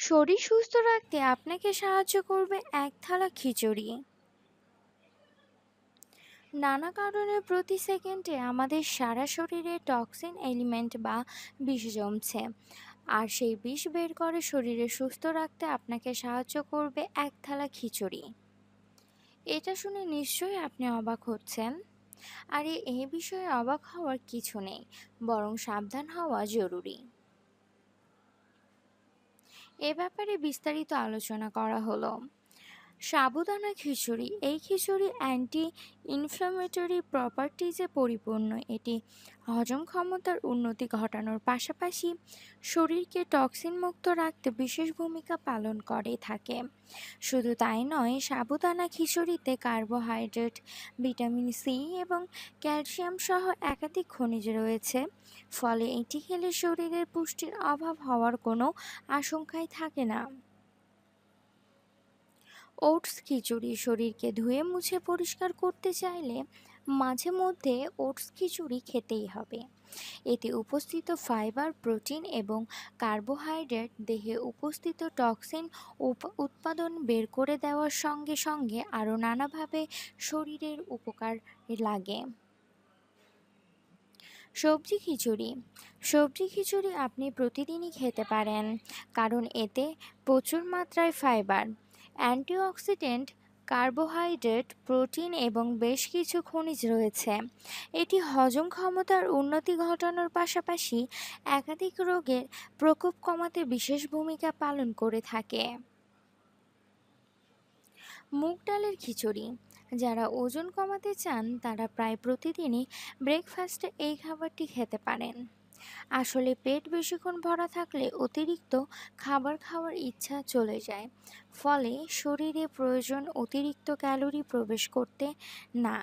শরীর সুস্থ রাখতে আপনাকে সাহায্য করবে এক থালা খিচুড়ি। নানা কারণে প্রতি সেকেন্ডে আমাদের সারা শরীরে টক্সিন এলিমেন্ট বা বিষ জমছে, আর সেই বিষ বের করে শরীরে সুস্থ রাখতে আপনাকে সাহায্য করবে এক থালা খিচুড়ি। এটা শুনে নিশ্চয়ই আপনি অবাক হচ্ছেন। আর এই বিষয়ে অবাক হওয়ার কিছু নেই, বরং সাবধান হওয়া জরুরি। এ ব্যাপারে বিস্তারিত আলোচনা করা হলো। সাবুদানা খিচুড়ি। এই খিচুড়ি অ্যান্টি ইনফ্ল্যামেটরি প্রপার্টিজে পরিপূর্ণ। এটি হজম ক্ষমতার উন্নতি ঘটানোর পাশাপাশি শরীরকে টক্সিন মুক্ত রাখতে বিশেষ ভূমিকা পালন করে থাকে। শুধু তাই নয়, সাবুদানা খিচুড়িতে কার্বোহাইড্রেট, ভিটামিন সি এবং ক্যালসিয়াম সহ একাধিক খনিজ রয়েছে। ফলে এটি খেলে শরীরের পুষ্টির অভাব হওয়ার কোনো আশঙ্কাই থাকে না। ওটস খিচুড়ি। শরীরকে ধুয়ে মুছে পরিষ্কার করতে চাইলে মাঝে মধ্যে ওটস খিচুড়ি খেতেই হবে। এতে উপস্থিত ফাইবার, প্রোটিন এবং কার্বোহাইড্রেট দেহে উপস্থিত টক্সিন উৎপাদন বের করে দেওয়ার সঙ্গে সঙ্গে আরও নানাভাবে শরীরের উপকার লাগে। সবজি খিচুড়ি। সবজি খিচুড়ি আপনি প্রতিদিনই খেতে পারেন, কারণ এতে প্রচুর মাত্রায় ফাইবার, অ্যান্টিঅক্সিডেন্ট, কার্বোহাইড্রেট, প্রোটিন এবং বেশ কিছু খনিজ রয়েছে। এটি হজম ক্ষমতার উন্নতি ঘটানোর পাশাপাশি একাধিক রোগের প্রকোপ কমাতে বিশেষ ভূমিকা পালন করে থাকে। মুগ ডালের খিচুড়ি। যারা ওজন কমাতে চান তারা প্রায় প্রতিদিনই ব্রেকফাস্টে এই খাবারটি খেতে পারেন। আসলে পেট বেশিক্ষণ ভরা থাকলে অতিরিক্ত খাবার খাওয়ার ইচ্ছা চলে যায়, ফলে শরীরে প্রয়োজন অতিরিক্ত ক্যালোরি প্রবেশ করতে না,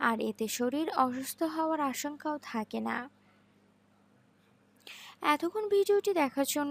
আর এতে শরীর অসুস্থ হওয়ার আশঙ্কাও থাকে না। এতক্ষণ ভিডিওটি দেখার জন্য